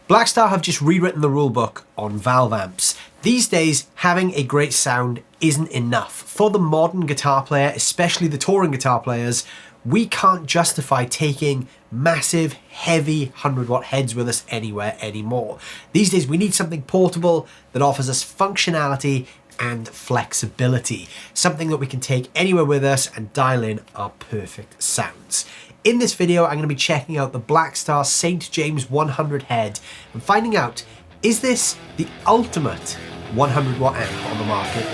Blackstar have just rewritten the rulebook on valve amps. These days, having a great sound isn't enough. For the modern guitar player, especially the touring guitar players, we can't justify taking massive, heavy 100-watt heads with us anywhere anymore. These days, we need something portable that offers us functionality and flexibility. Something that we can take anywhere with us and dial in our perfect sounds. In this video, I'm going to be checking out the Blackstar St James 100 head and finding out, is this the ultimate 100-watt amp on the market?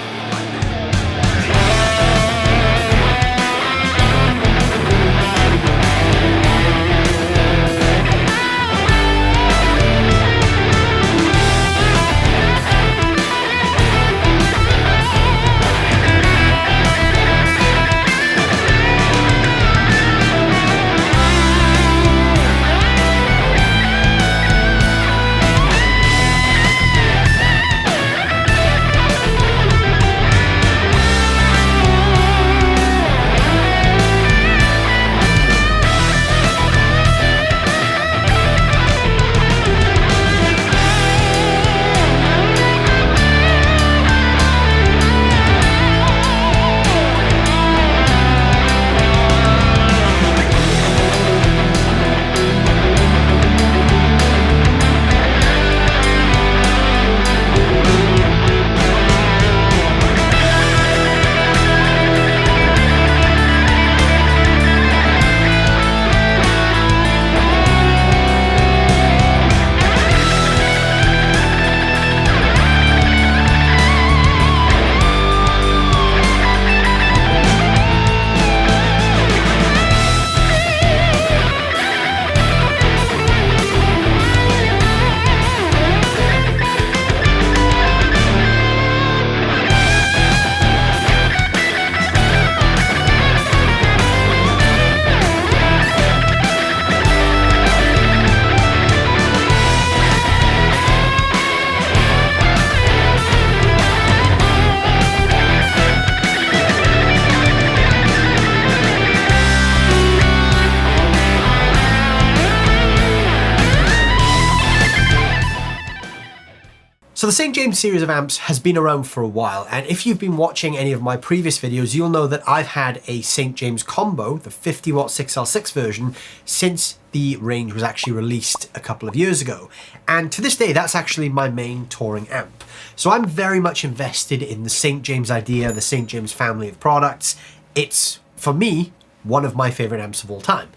So the St James series of amps has been around for a while, and if you've been watching any of my previous videos, you'll know that I've had a St James combo, the 50-watt 6L6 version, since the range was actually released a couple of years ago. And to this day, that's actually my main touring amp. So I'm very much invested in the St James idea, the St James family of products. It's, for me, one of my favorite amps of all time.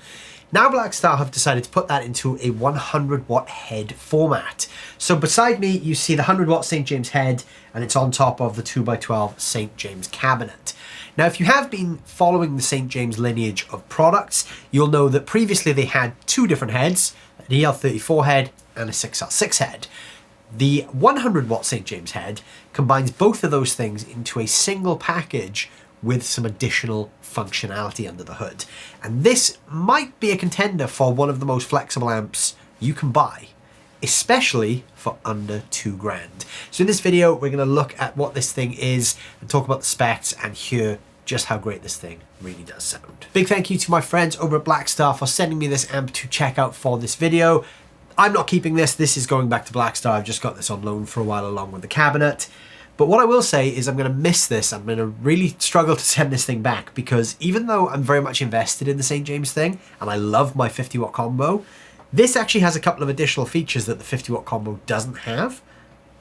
Now Blackstar have decided to put that into a 100-watt head format. So beside me, you see the 100-watt St James head, and it's on top of the 2x12 St James cabinet. Now, if you have been following the St James lineage of products, you'll know that previously they had two different heads, an EL34 head and a 6L6 head. The 100-watt St James head combines both of those things into a single package with some additional functionality under the hood. And this might be a contender for one of the most flexible amps you can buy, especially for under $2,000. So in this video, we're gonna look at what this thing is and talk about the specs and hear just how great this thing really does sound. Big thank you to my friends over at Blackstar for sending me this amp to check out for this video. I'm not keeping this is going back to Blackstar. I've just got this on loan for a while along with the cabinet. But what I will say is I'm going to miss this. I'm going to really struggle to send this thing back, because even though I'm very much invested in the St James thing and I love my 50-watt combo, this actually has a couple of additional features that the 50-watt combo doesn't have,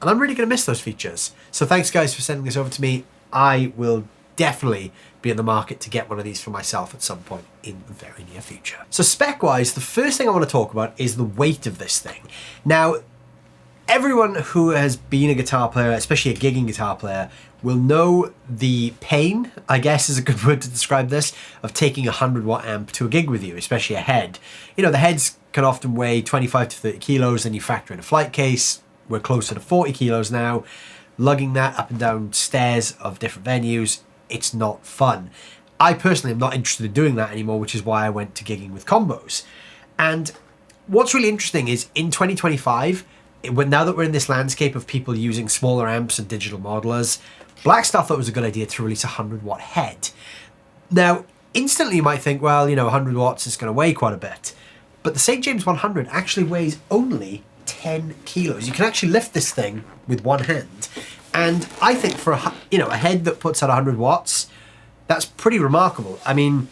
and I'm really going to miss those features. So thanks guys for sending this over to me. I will definitely be in the market to get one of these for myself at some point in the very near future. So spec-wise, the first thing I want to talk about is the weight of this thing. Now, everyone who has been a guitar player, especially a gigging guitar player, will know the pain, I guess is a good word to describe this, of taking a 100-watt amp to a gig with you, especially a head. You know, the heads can often weigh 25 to 30 kilos, and you factor in a flight case, we're closer to 40 kilos now. Lugging that up and down stairs of different venues, it's not fun. I personally am not interested in doing that anymore, which is why I went to gigging with combos. And what's really interesting is in 2025, now that we're in this landscape of people using smaller amps and digital modelers, Blackstar thought it was a good idea to release a 100-watt head. Now, instantly you might think, well, you know, 100 watts is going to weigh quite a bit. But the St James 100 actually weighs only 10 kilos. You can actually lift this thing with one hand. And I think for a head that puts out 100 watts, that's pretty remarkable. I mean,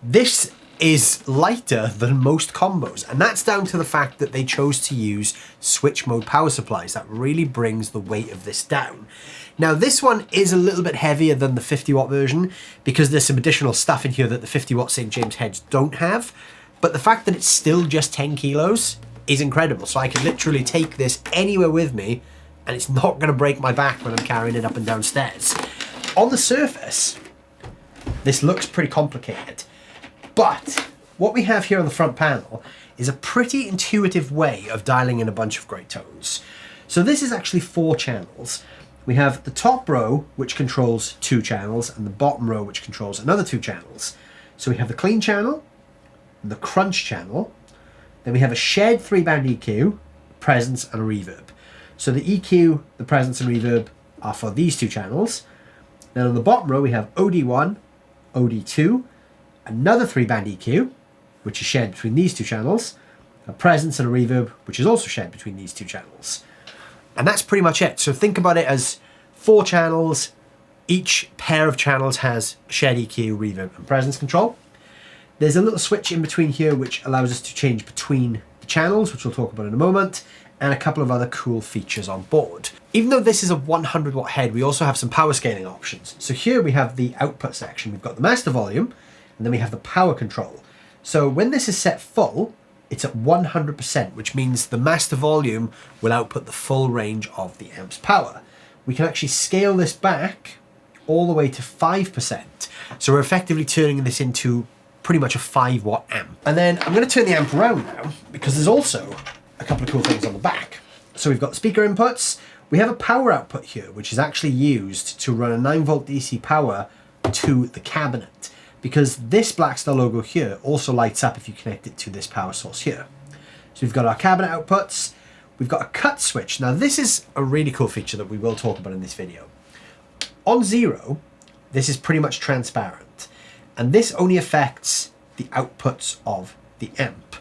this is lighter than most combos, and that's down to the fact that they chose to use switch mode power supplies. That really brings the weight of this down. Now this one is a little bit heavier than the 50 watt version because there's some additional stuff in here that the 50 watt St James heads don't have, but the fact that it's still just 10 kilos is incredible. So I can literally take this anywhere with me and it's not going to break my back when I'm carrying it up and down stairs. On the surface, this looks pretty complicated. But what we have here on the front panel is a pretty intuitive way of dialing in a bunch of great tones. So this is actually 4 channels. We have the top row, which controls 2 channels, and the bottom row, which controls another 2 channels. So we have the clean channel, the crunch channel, then we have a shared 3-band EQ, presence, and a reverb. So the EQ, the presence, and reverb are for these 2 channels. Then on the bottom row, we have OD1, OD2, another 3-band EQ, which is shared between these 2 channels, a presence and a reverb, which is also shared between these 2 channels. And that's pretty much it. So think about it as 4 channels. Each pair of channels has shared EQ, reverb, and presence control. There's a little switch in between here which allows us to change between the channels, which we'll talk about in a moment, and a couple of other cool features on board. Even though this is a 100 watt head, we also have some power scaling options. So here we have the output section. We've got the master volume, and then we have the power control. So when this is set full, it's at 100%, which means the master volume will output the full range of the amp's power. We can actually scale this back all the way to 5%. So we're effectively turning this into pretty much a 5 watt amp. And then I'm going to turn the amp around now because there's also a couple of cool things on the back. So we've got speaker inputs. We have a power output here, which is actually used to run a 9-volt DC power to the cabinet, because this Blackstar logo here also lights up if you connect it to this power source here. So we've got our cabinet outputs, we've got a cut switch. Now this is a really cool feature that we will talk about in this video. On 0, this is pretty much transparent, and this only affects the outputs of the amp.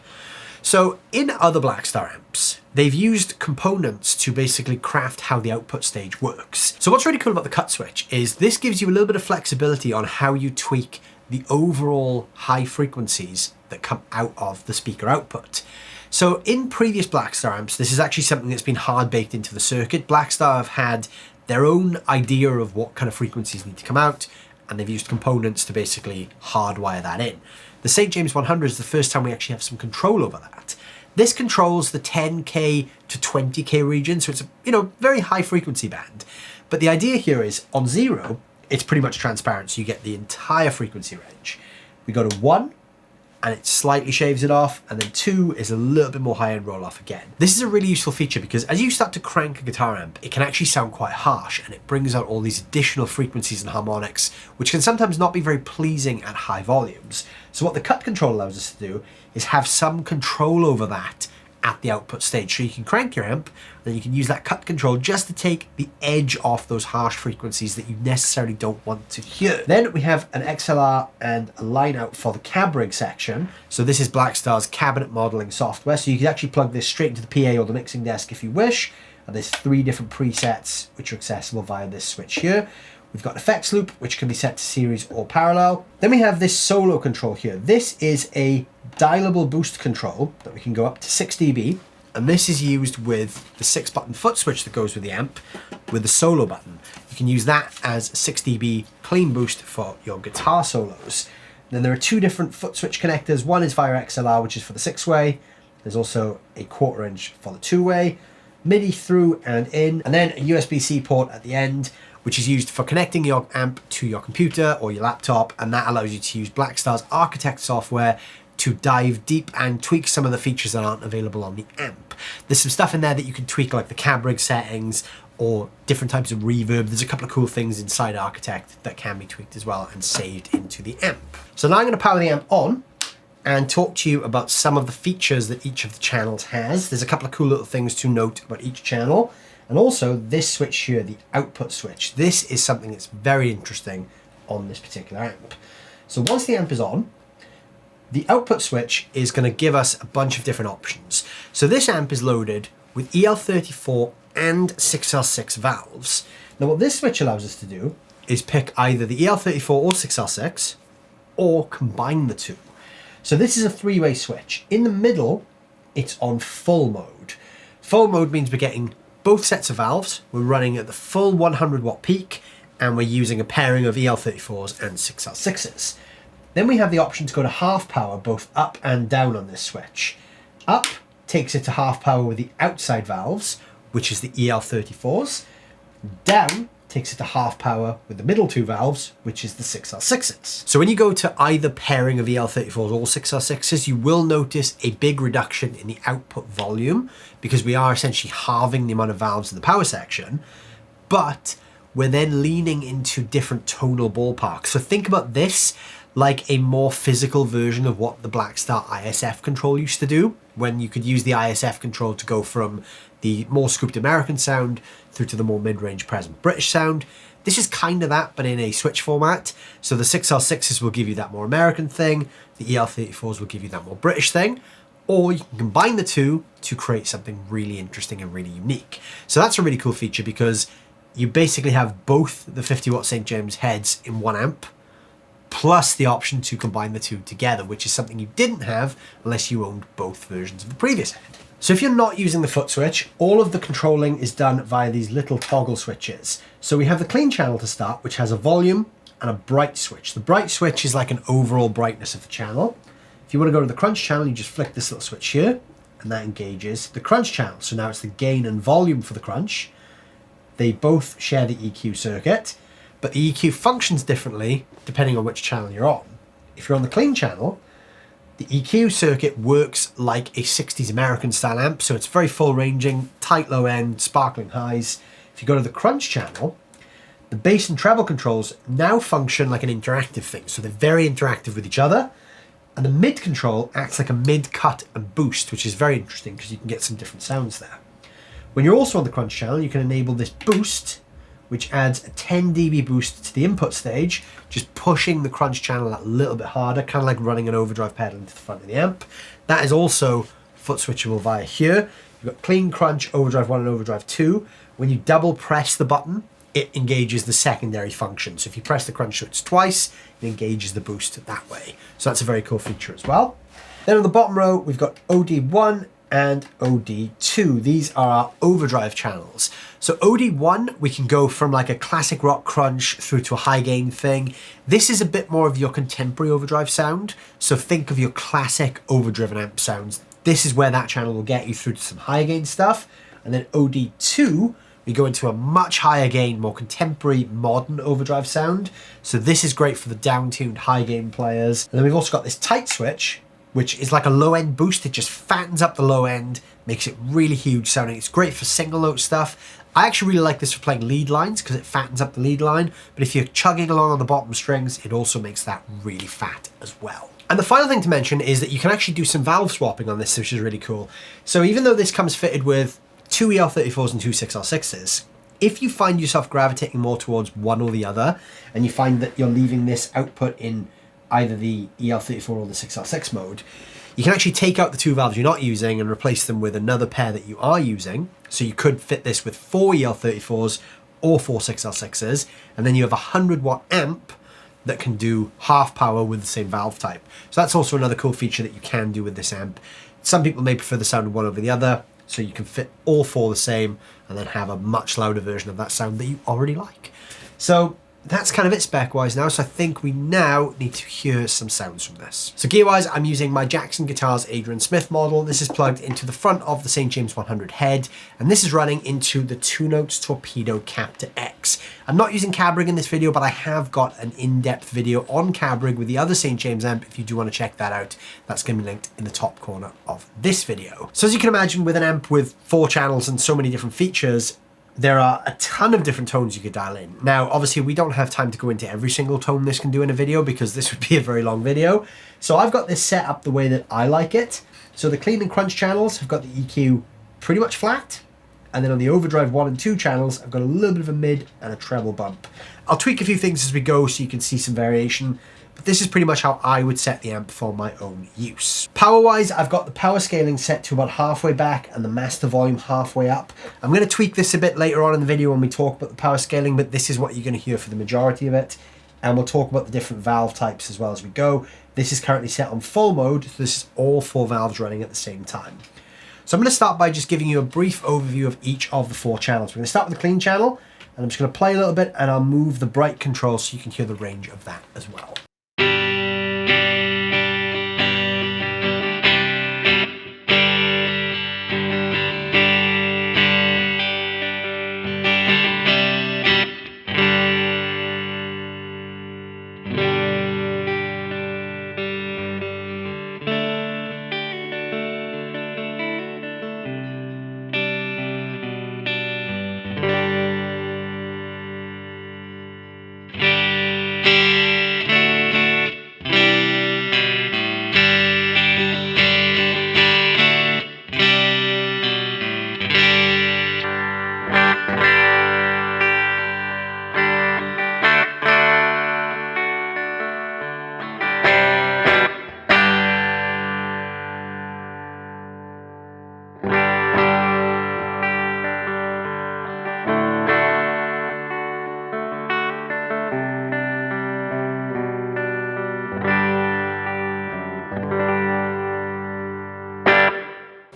So in other Blackstar amps, they've used components to basically craft how the output stage works. So what's really cool about the cut switch is this gives you a little bit of flexibility on how you tweak the overall high frequencies that come out of the speaker output. So in previous Blackstar amps, this is actually something that's been hard baked into the circuit. Blackstar have had their own idea of what kind of frequencies need to come out, and they've used components to basically hardwire that in. The St James 100 is the first time we actually have some control over that. This controls the 10K to 20K region, so it's a very high frequency band. But the idea here is on 0, it's pretty much transparent, so you get the entire frequency range. We go to 1, and it slightly shaves it off, and then 2 is a little bit more high-end roll-off again. This is a really useful feature because as you start to crank a guitar amp, it can actually sound quite harsh, and it brings out all these additional frequencies and harmonics, which can sometimes not be very pleasing at high volumes. So what the cut control allows us to do is have some control over that at the output stage. So you can crank your amp, then you can use that cut control just to take the edge off those harsh frequencies that you necessarily don't want to hear. Then we have an XLR and a line out for the cab rig section. So this is Blackstar's cabinet modeling software. So you can actually plug this straight into the PA or the mixing desk if you wish. And there's 3 different presets which are accessible via this switch here. We've got an effects loop, which can be set to series or parallel. Then we have this solo control here. This is a dialable boost control that we can go up to 6 dB. And this is used with the 6-button foot switch that goes with the amp with the solo button. You can use that as 6 dB clean boost for your guitar solos. Then there are 2 different foot switch connectors. One is via XLR, which is for the 6-way. There's also a 1/4 inch for the 2-way, MIDI through and in, and then a USB-C port at the end, which is used for connecting your amp to your computer or your laptop, and that allows you to use Blackstar's Architect software to dive deep and tweak some of the features that aren't available on the amp. There's some stuff in there that you can tweak, like the cab rig settings or different types of reverb. There's a couple of cool things inside Architect that can be tweaked as well and saved into the amp. So now I'm going to power the amp on and talk to you about some of the features that each of the channels has. There's a couple of cool little things to note about each channel. And also this switch here, the output switch. This is something that's very interesting on this particular amp. So once the amp is on, the output switch is going to give us a bunch of different options. So this amp is loaded with EL34 and 6L6 valves. Now what this switch allows us to do is pick either the EL34 or 6L6 or combine the two. So this is a three-way switch. In the middle, it's on full mode. Full mode means we're getting both sets of valves, we're running at the full 100 watt peak, and we're using a pairing of EL34s and 6L6s. Then we have the option to go to half power, both up and down on this switch. Up takes it to half power with the outside valves, which is the EL34s. Down takes it to half power with the middle two valves, which is the 6L6s. So when you go to either pairing of EL34s or 6L6s, you will notice a big reduction in the output volume because we are essentially halving the amount of valves in the power section, but we're then leaning into different tonal ballparks. So think about this like a more physical version of what the Blackstar ISF control used to do, when you could use the ISF control to go from the more scooped American sound through to the more mid-range present British sound. This is kind of that, but in a switch format. So the 6L6s will give you that more American thing, the EL34s will give you that more British thing, or you can combine the two to create something really interesting and really unique. So that's a really cool feature because you basically have both the 50 watt St James heads in one amp, plus the option to combine the two together, which is something you didn't have unless you owned both versions of the previous head. So if you're not using the foot switch, all of the controlling is done via these little toggle switches. So we have the clean channel to start, which has a volume and a bright switch. The bright switch is like an overall brightness of the channel. If you want to go to the crunch channel, you just flick this little switch here, and that engages the crunch channel. So now it's the gain and volume for the crunch. They both share the EQ circuit, but the EQ functions differently depending on which channel you're on. If you're on the clean channel, the EQ circuit works like a 60s American style amp, so it's very full ranging, tight low end, sparkling highs. If you go to the crunch channel, the bass and treble controls now function like an interactive thing, so they're very interactive with each other, and the mid control acts like a mid, cut and boost, which is very interesting because you can get some different sounds there. When you're also on the crunch channel, you can enable this boost, which adds a 10 dB boost to the input stage, just pushing the crunch channel a little bit harder, kind of like running an overdrive pedal into the front of the amp. That is also foot switchable via here. You've got clean, crunch, overdrive 1 and overdrive 2. When you double press the button, it engages the secondary function. So if you press the crunch switch twice, it engages the boost that way. So that's a very cool feature as well. Then on the bottom row, we've got OD1 and OD2. These are our overdrive channels. So OD1, we can go from like a classic rock crunch through to a high gain thing. This is a bit more of your contemporary overdrive sound. So think of your classic overdriven amp sounds. This is where that channel will get you through to some high gain stuff. And then OD2, we go into a much higher gain, more contemporary, modern overdrive sound. So this is great for the down-tuned high gain players. And then we've also got this tight switch, which is like a low end boost. It just fattens up the low end, makes it really huge sounding. It's great for single note stuff. I actually really like this for playing lead lines because it fattens up the lead line, but if you're chugging along on the bottom strings, it also makes that really fat as well. And the final thing to mention is that you can actually do some valve swapping on this, which is really cool. So even though this comes fitted with 2 EL34s and 2 6L6s, if you find yourself gravitating more towards one or the other, and you find that you're leaving this output in either the EL34 or the 6L6 mode, you can actually take out the two valves you're not using and replace them with another pair that you are using. So you could fit this with 4 EL34s or 4 6L6s, and then you have a 100 watt amp that can do half power with the same valve type. So that's also another cool feature that you can do with this amp. Some people may prefer the sound of one over the other, so you can fit all 4 the same and then have a much louder version of that sound that you already like. So that's kind of it spec-wise now, so I think we now need to hear some sounds from this. So gear-wise, I'm using my Jackson Guitars Adrian Smith model. This is plugged into the front of the St James 100 head, and this is running into the 2 Notes Torpedo Captor X. I'm not using cab rig in this video, but I have got an in-depth video on cab rig with the other St James amp. If you do want to check that out, that's going to be linked in the top corner of this video. So as you can imagine, with an amp with 4 channels and so many different features, there are a ton of different tones you could dial in. Now, obviously we don't have time to go into every single tone this can do in a video because this would be a very long video. So I've got this set up the way that I like it. So the clean and crunch channels have got the EQ pretty much flat. And then on the overdrive 1 and 2 channels, I've got a little bit of a mid and a treble bump. I'll tweak a few things as we go so you can see some variation. but this is pretty much how I would set the amp for my own use. Power-wise, I've got the power scaling set to about halfway back and the master volume halfway up. I'm going to tweak this a bit later on in the video when we talk about the power scaling, but this is what you're going to hear for the majority of it. And we'll talk about the different valve types as well as we go. This is currently set on full mode, so this is all 4 valves running at the same time. So I'm going to start by just giving you a brief overview of each of the 4 channels. We're going to start with the clean channel, and I'm just going to play a little bit, and I'll move the bright control so you can hear the range of that as well.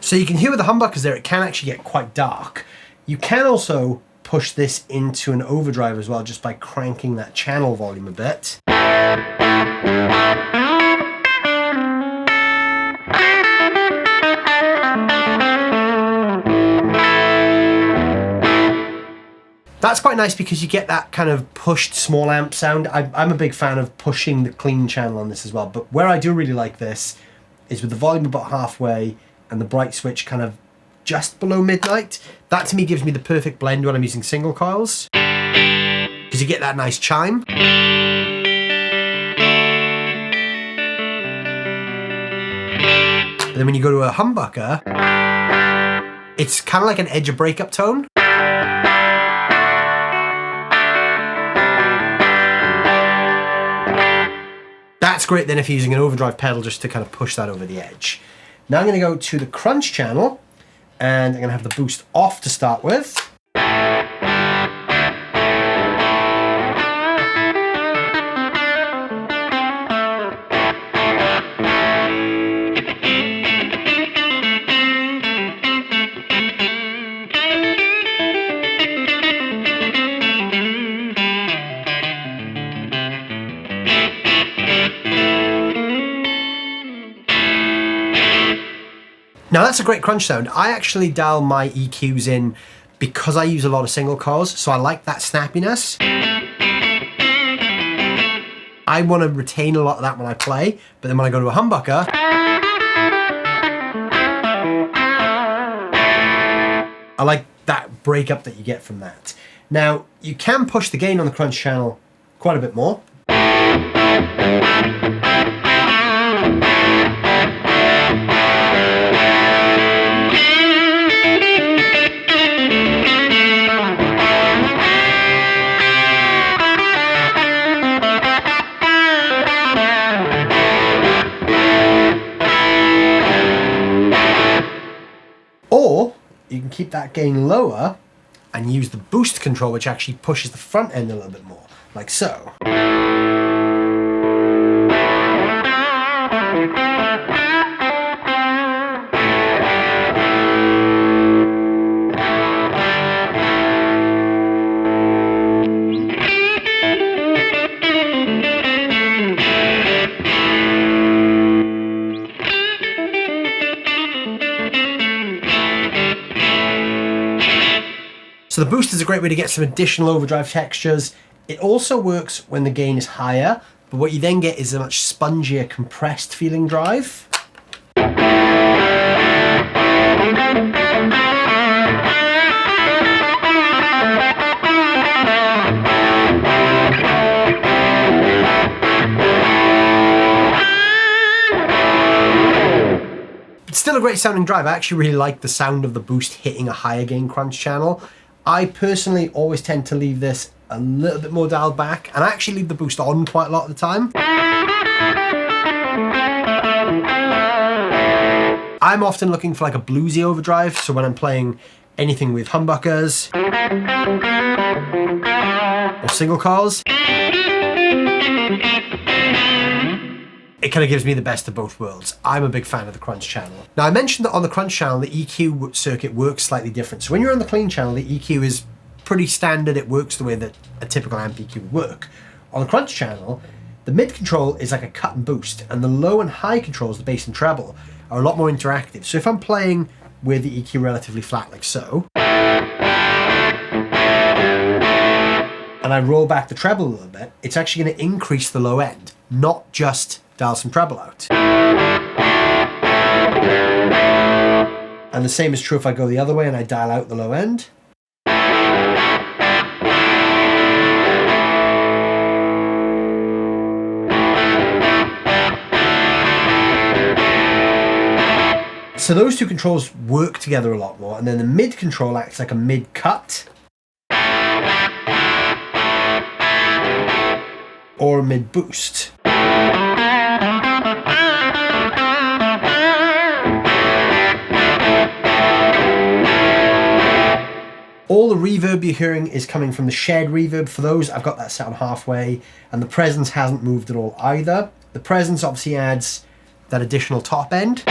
So you can hear with the humbuckers there, it can actually get quite dark. You can also push this into an overdrive as well, just by cranking that channel volume a bit. That's quite nice because you get that kind of pushed small amp sound. I'm a big fan of pushing the clean channel on this as well, but where I do really like this is with the volume about halfway and the bright switch kind of just below midnight. That to me gives me the perfect blend when I'm using single coils, because you get that nice chime. But then when you go to a humbucker, it's kind of like an edge of breakup tone. That's great then if you're using an overdrive pedal just to kind of push that over the edge. Now I'm going to go to the crunch channel, and I'm going to have the boost off to start with. Now that's a great crunch sound. I actually dial my EQs in because I use a lot of single coils, so I like that snappiness. I want to retain a lot of that when I play, but then when I go to a humbucker, I like that breakup that you get from that. Now, you can push the gain on the crunch channel quite a bit more. Or you can keep that gain lower and use the boost control, which actually pushes the front end a little bit more, like so. So the boost is a great way to get some additional overdrive textures. It also works when the gain is higher, but what you then get is a much spongier, compressed feeling drive. It's still a great sounding drive. I actually really like the sound of the boost hitting a higher gain crunch channel. I personally always tend to leave this a little bit more dialed back, and I actually leave the boost on quite a lot of the time. I'm often looking for like a bluesy overdrive, so when I'm playing anything with humbuckers or single coils, it kind of gives me the best of both worlds. I'm a big fan of the crunch channel. Now, I mentioned that on the crunch channel, the EQ circuit works slightly different. So when you're on the clean channel, the EQ is pretty standard. It works the way that a typical amp EQ would work. On the crunch channel, the mid control is like a cut and boost, and the low and high controls, the bass and treble, are a lot more interactive. So if I'm playing with the EQ relatively flat like so, and I roll back the treble a little bit, it's actually going to increase the low end, not just dial some treble out. And the same is true if I go the other way and I dial out the low end. So those two controls work together a lot more, and then the mid control acts like a mid cut or a mid boost. All the reverb you're hearing is coming from the shared reverb. For those, I've got that set on halfway, and the presence hasn't moved at all either. The presence obviously adds that additional top end.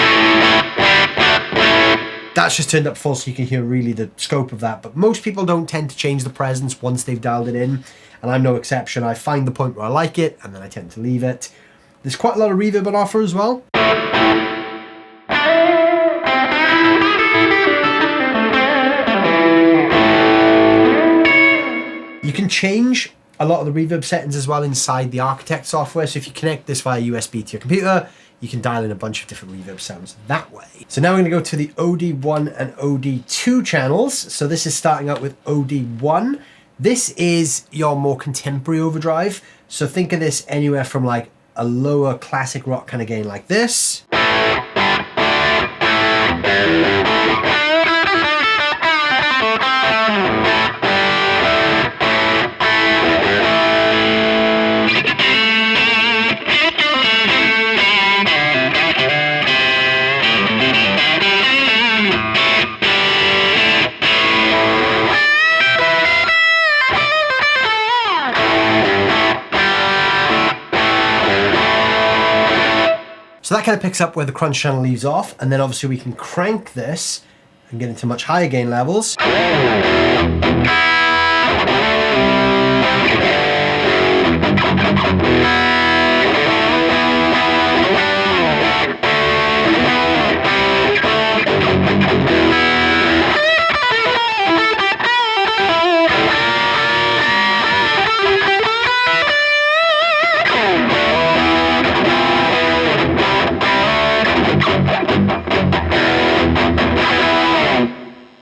That's just turned up full so you can hear really the scope of that, but most people don't tend to change the presence once they've dialed it in, and I'm no exception. I find the point where I like it, and then I tend to leave it. There's quite a lot of reverb on offer as well. You can change a lot of the reverb settings as well inside the Architect software, so if you connect this via USB to your computer, you can dial in a bunch of different reverb sounds that way. So now we're going to go to the OD1 and OD2 channels. So this is starting out with OD1. This is your more contemporary overdrive. So think of this anywhere from like a lower classic rock kind of gain like this. So that kind of picks up where the crunch channel leaves off, and then obviously we can crank this and get into much higher gain levels.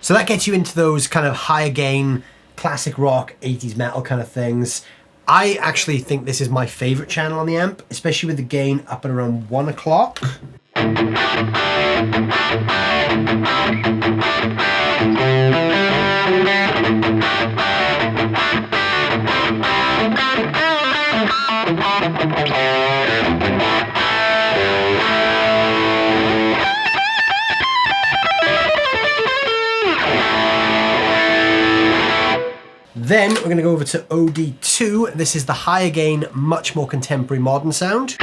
So that gets you into those kind of higher gain, classic rock, 80s metal kind of things. I actually think this is my favorite channel on the amp, especially with the gain up at around 1 o'clock. Then we're going to go over to OD2. This is the higher gain, much more contemporary modern sound.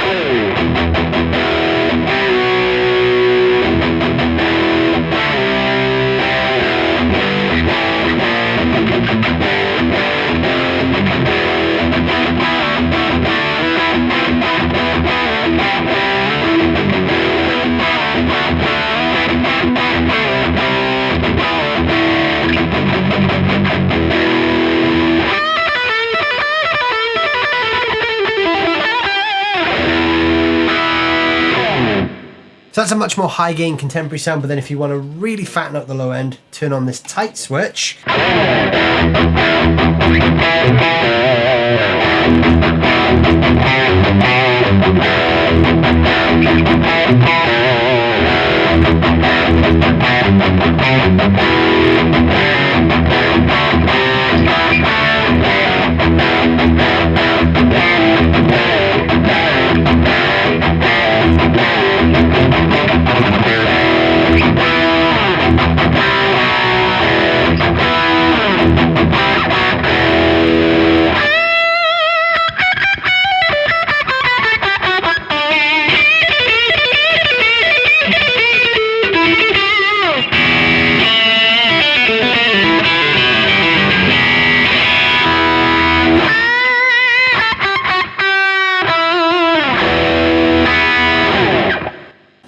So that's a much more high gain contemporary sound, but then if you want to really fatten up the low end, turn on this tight switch.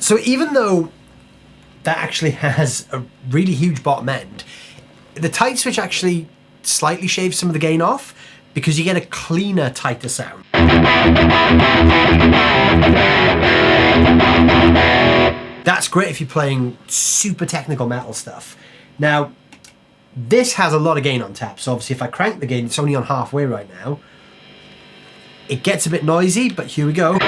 So even though that actually has a really huge bottom end, the tight switch actually slightly shaves some of the gain off because you get a cleaner, tighter sound. That's great if you're playing super technical metal stuff. Now, this has a lot of gain on tap, so obviously if I crank the gain, it's only on halfway right now. It gets a bit noisy, but here we go.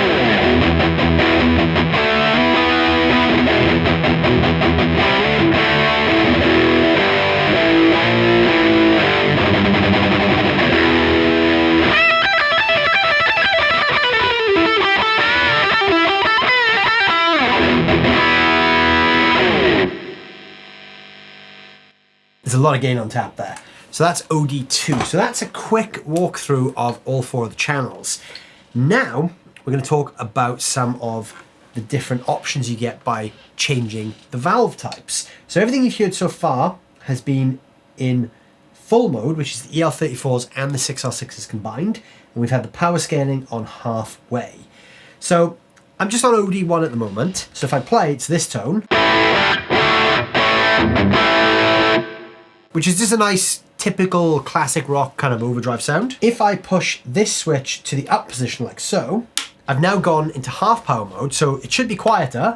There's a lot of gain on tap there. So that's OD2. So that's a quick walkthrough of all 4 of the channels. Now, we're going to talk about some of the different options you get by changing the valve types. So everything you've heard so far has been in full mode, which is the EL34s and the 6L6s combined. And we've had the power scaling on halfway. So I'm just on OD1 at the moment. So if I play, it's this tone, which is just a nice typical classic rock kind of overdrive sound. If I push this switch to the up position like so, I've now gone into half power mode, so it should be quieter.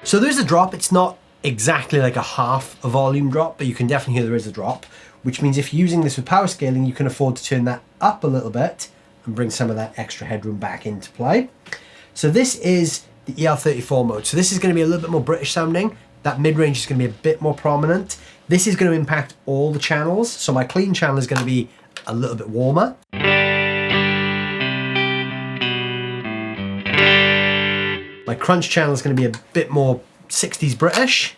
So there's a drop. It's not exactly like a half a volume drop, but you can definitely hear there is a drop, which means if you're using this with power scaling, you can afford to turn that up a little bit and bring some of that extra headroom back into play. So this is the EL34 mode. So this is going to be a little bit more British sounding. That mid-range is going to be a bit more prominent. This is going to impact all the channels. So my clean channel is going to be a little bit warmer. My crunch channel is going to be a bit more 60s British.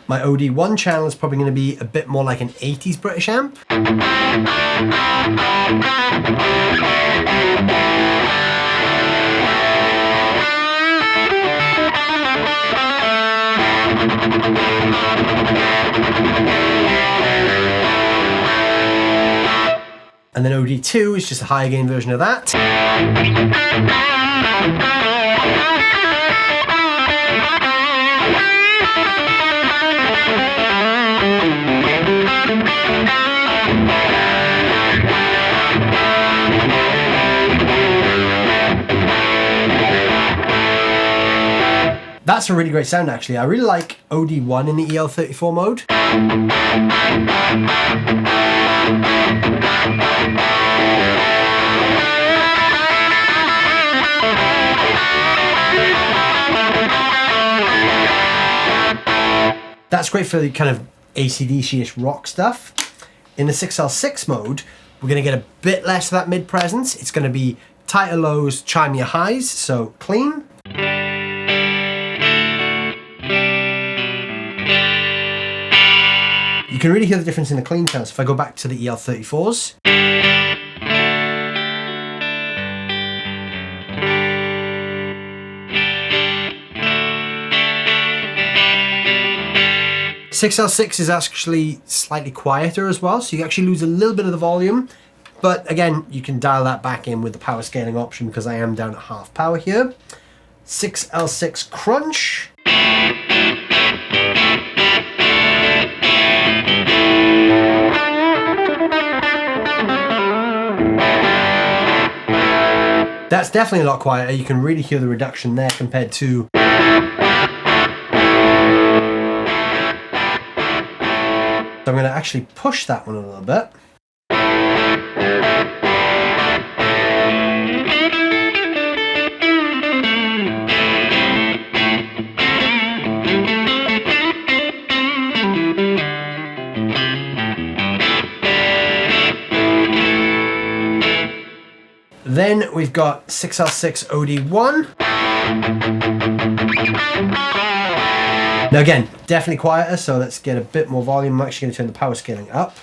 My OD1 channel is probably going to be a bit more like an 80s British amp. And then OD2 is just a higher gain version of that. That's a really great sound actually. I really like OD1 in the EL34 mode. That's great for the kind of AC/DC-ish rock stuff. In the 6L6 mode, we're going to get a bit less of that mid presence. It's going to be tighter lows, chimier highs, so clean. You can really hear the difference in the clean channels. If I go back to the EL34s. Six L6 is actually slightly quieter as well, so you actually lose a little bit of the volume. But again, you can dial that back in with the power scaling option because I am down at half power here. 6L6 crunch. That's definitely a lot quieter. You can really hear the reduction there compared to... So I'm going to actually push that one a little bit. Then we've got 6L6 OD1. Now again, definitely quieter, so let's get a bit more volume. I'm actually going to turn the power scaling up.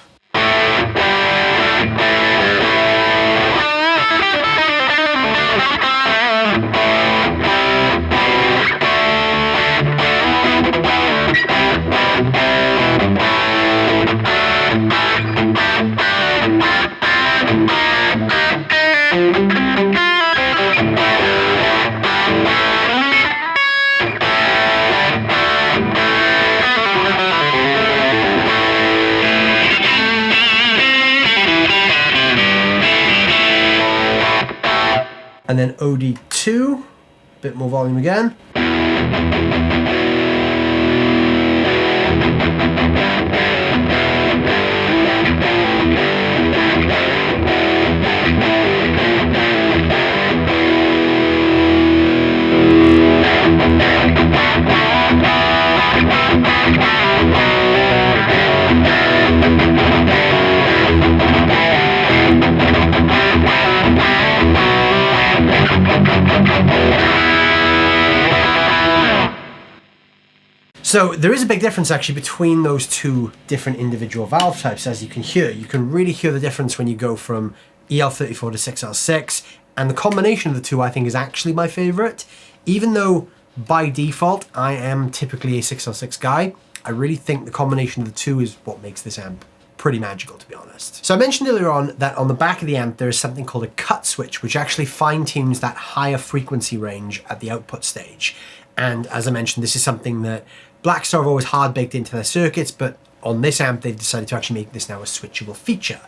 And then OD2, a bit more volume again. So there is a big difference actually between those two different individual valve types, as you can hear. You can really hear the difference when you go from EL34 to 6L6, and the combination of the two I think is actually my favorite. Even though by default I am typically a 6L6 guy, I really think the combination of the two is what makes this amp pretty magical, to be honest. So I mentioned earlier on that on the back of the amp there is something called a cut switch, which actually fine-tunes that higher frequency range at the output stage. And as I mentioned, this is something that Blackstar have always hard baked into their circuits, but on this amp they've decided to actually make this now a switchable feature.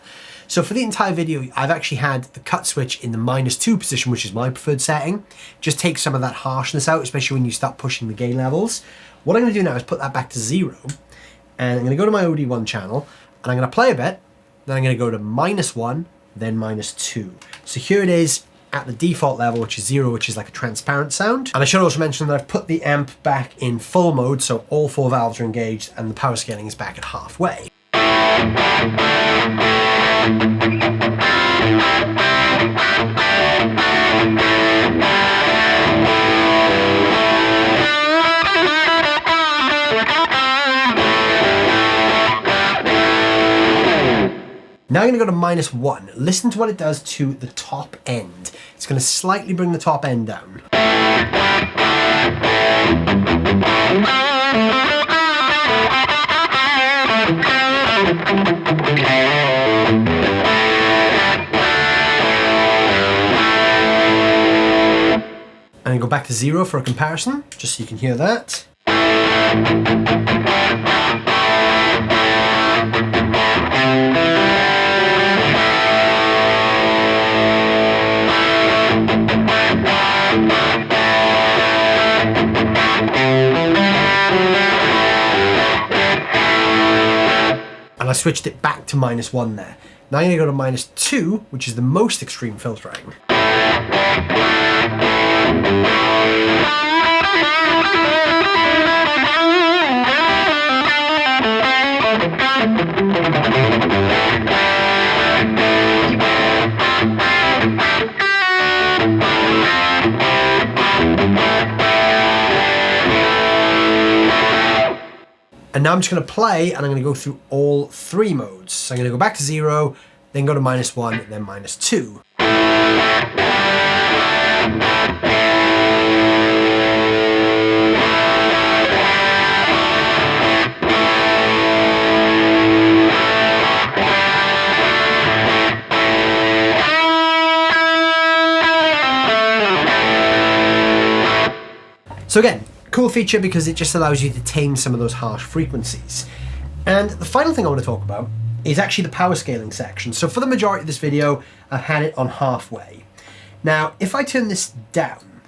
So for the entire video, I've actually had the cut switch in the -2 position, which is my preferred setting. Just takes some of that harshness out, especially when you start pushing the gain levels. What I'm going to do now is put that back to 0, and I'm going to go to my OD1 channel, and I'm going to play a bit, then I'm going to go to -1, then -2. So here it is at the default level, which is 0, which is like a transparent sound. And I should also mention that I've put the amp back in full mode, so all 4 valves are engaged and the power scaling is back at halfway. Now I'm going to go to -1. Listen to what it does to the top end. It's going to slightly bring the top end down. And then go back to 0 for a comparison, just so you can hear that. And I switched it back to -1 there. Now I'm going to go to -2, which is the most extreme filtering. And now I'm just going to play, and I'm going to go through all 3 modes. So I'm going to go back to 0, then go to -1, then -2. So again, cool feature because it just allows you to tame some of those harsh frequencies. And the final thing I want to talk about is actually the power scaling section. So for the majority of this video, I've had it on halfway. Now, if I turn this down,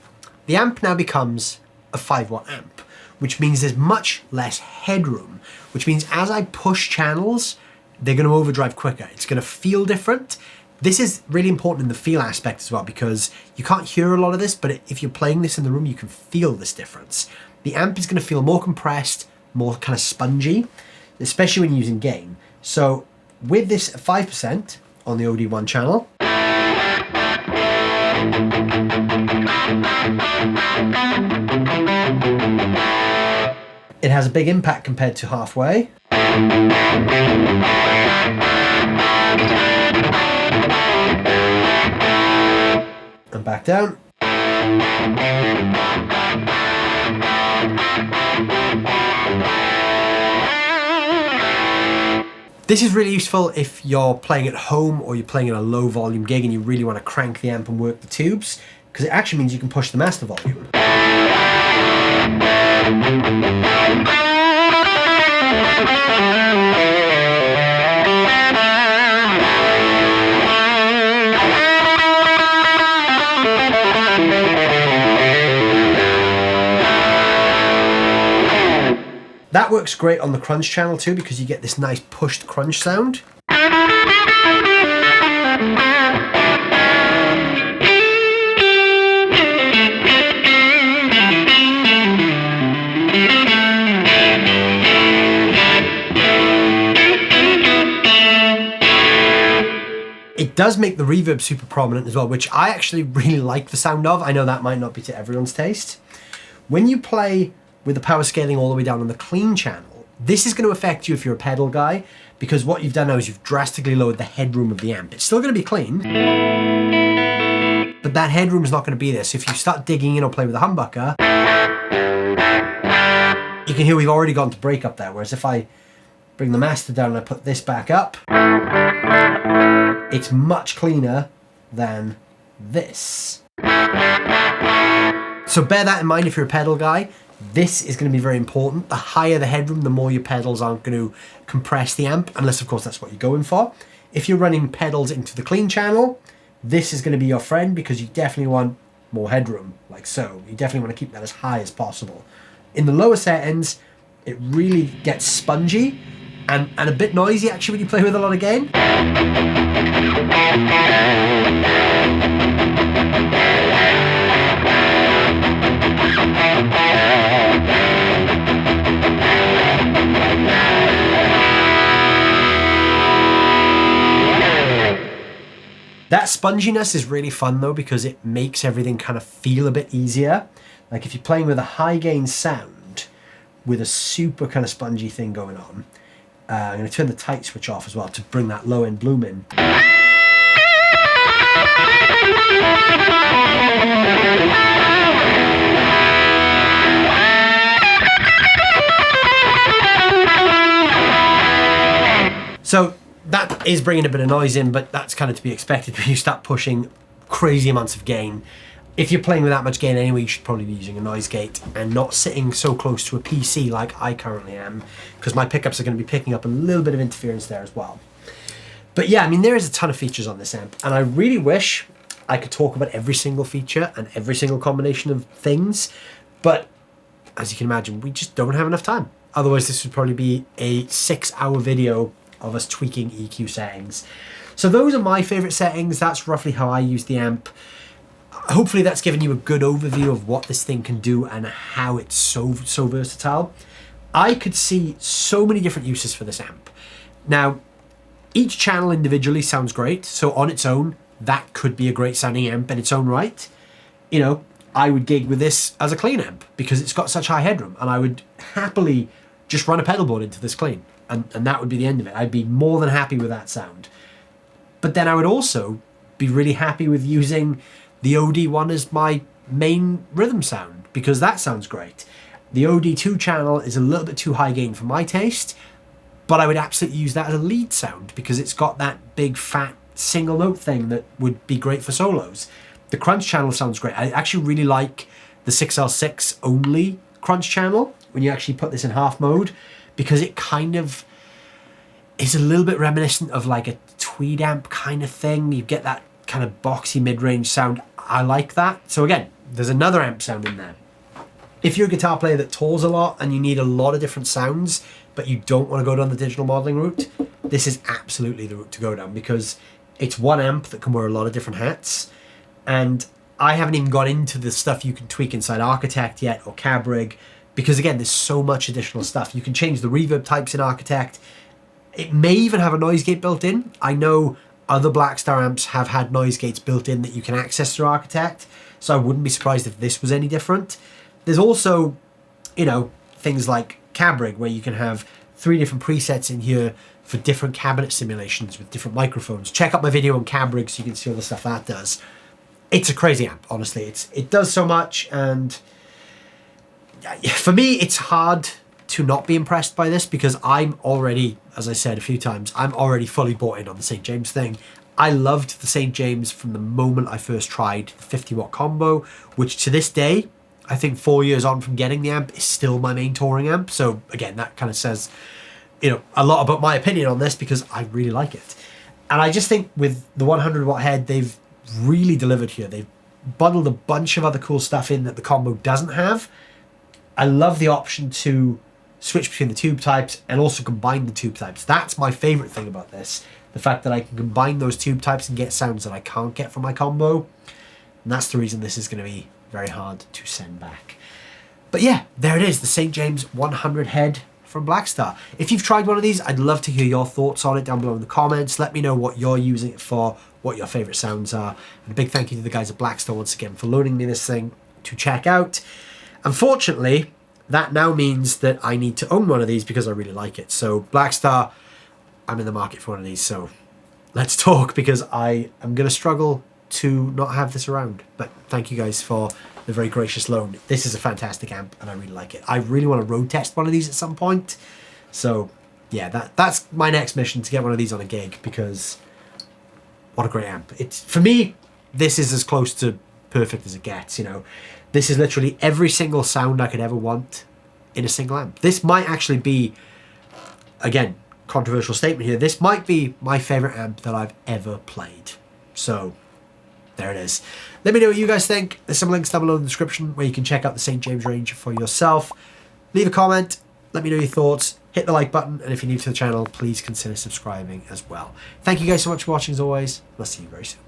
the amp now becomes a 5-watt amp, which means there's much less headroom, which means as I push channels, they're going to overdrive quicker. It's going to feel different. This is really important in the feel aspect as well, because you can't hear a lot of this, but if you're playing this in the room, you can feel this difference. The amp is going to feel more compressed, more kind of spongy, especially when using gain. So with this 5% on the OD1 channel, it has a big impact compared to halfway. And back down. This is really useful if you're playing at home or you're playing in a low volume gig and you really want to crank the amp and work the tubes, because it actually means you can push the master volume. That works great on the crunch channel too, because you get this nice pushed crunch sound. It does make the reverb super prominent as well, which I actually really like the sound of. I know that might not be to everyone's taste. When you play with the power scaling all the way down on the clean channel, this is going to affect you if you're a pedal guy, because what you've done now is you've drastically lowered the headroom of the amp. It's still going to be clean, but that headroom is not going to be there. So if you start digging in or play with a humbucker, you can hear we've already gone to break up there. Whereas if I bring the master down and I put this back up, it's much cleaner than this. So bear that in mind if you're a pedal guy. This is going to be very important. The higher the headroom, the more your pedals aren't going to compress the amp, unless of course that's what you're going for. If you're running pedals into the clean channel, this is going to be your friend, because you definitely want more headroom, like so. You definitely want to keep that as high as possible. In the lower settings, it really gets spongy and a bit noisy actually when you play with a lot of gain. That sponginess is really fun though, because it makes everything kind of feel a bit easier. Like if you're playing with a high gain sound with a super kind of spongy thing going on, I'm going to turn the tight switch off as well to bring that low end bloom in. So that is bringing a bit of noise in, but that's kind of to be expected when you start pushing crazy amounts of gain. If you're playing with that much gain anyway, you should probably be using a noise gate and not sitting so close to a PC like I currently am, because my pickups are going to be picking up a little bit of interference there as well. But yeah, I mean, there is a ton of features on this amp, and I really wish I could talk about every single feature and every single combination of things, but as you can imagine, we just don't have enough time. Otherwise, this would probably be a 6-hour video of us tweaking EQ settings. So those are my favorite settings. That's roughly how I use the amp. Hopefully that's given you a good overview of what this thing can do and how it's so versatile. I could see so many different uses for this amp. Now, each channel individually sounds great. So on its own, that could be a great sounding amp in its own right. You know, I would gig with this as a clean amp because it's got such high headroom, and I would happily just run a pedal board into this clean, and that would be the end of it. I'd be more than happy with that sound. But then I would also be really happy with using the OD1 as my main rhythm sound, because that sounds great. The OD2 channel is a little bit too high gain for my taste, but I would absolutely use that as a lead sound because it's got that big fat single note thing that would be great for solos. The crunch channel sounds great. I actually really like the 6L6 only crunch channel when you actually put this in half mode, because it kind of is a little bit reminiscent of like a tweed amp kind of thing. You get that kind of boxy mid-range sound. I like that. So again, there's another amp sound in there. If you're a guitar player that tours a lot and you need a lot of different sounds, but you don't want to go down the digital modeling route, this is absolutely the route to go down, because it's one amp that can wear a lot of different hats. And I haven't even got into the stuff you can tweak inside Architect yet, or Cab Rig, because again, there's so much additional stuff. You can change the reverb types in Architect. It may even have a noise gate built in. I know other Blackstar amps have had noise gates built in that you can access through Architect, so I wouldn't be surprised if this was any different. There's also, you know, things like Cab Rig, where you can have 3 different presets in here for different cabinet simulations with different microphones. Check out my video on Cab Rig so you can see all the stuff that does. It's a crazy amp, honestly. It does so much, and for me, it's hard to not be impressed by this, because I'm already, as I said a few times, I'm already fully bought in on the St James thing. I loved the St James from the moment I first tried the 50-watt combo, which to this day, I think 4 years on from getting the amp, is still my main touring amp. So again, that kind of says, you know, a lot about my opinion on this, because I really like it. And I just think with the 100-watt head, they've really delivered here. They've bundled a bunch of other cool stuff in that the combo doesn't have. I love the option to switch between the tube types, and also combine the tube types. That's my favorite thing about this. The fact that I can combine those tube types and get sounds that I can't get from my combo. And that's the reason this is going to be very hard to send back. But yeah, there it is, the St James 100 head from Blackstar. If you've tried one of these, I'd love to hear your thoughts on it down below in the comments. Let me know what you're using it for, what your favorite sounds are. And a big thank you to the guys at Blackstar once again for loaning me this thing to check out. Unfortunately, that now means that I need to own one of these because I really like it. So Blackstar, I'm in the market for one of these, so let's talk, because I am going to struggle to not have this around. But thank you guys for the very gracious loan. This is a fantastic amp and I really like it. I really want to road test one of these at some point. So yeah, that's my next mission, to get one of these on a gig, because what a great amp. It's, for me, this is as close to perfect as it gets, you know. This is literally every single sound I could ever want in a single amp. This might actually be, again, controversial statement here, this might be my favorite amp that I've ever played. So there it is. Let me know what you guys think. There's some links down below in the description where you can check out the St James range for yourself. Leave a comment, let me know your thoughts, hit the like button, and if you're new to the channel, please consider subscribing as well. Thank you guys so much for watching as always. I'll see you very soon.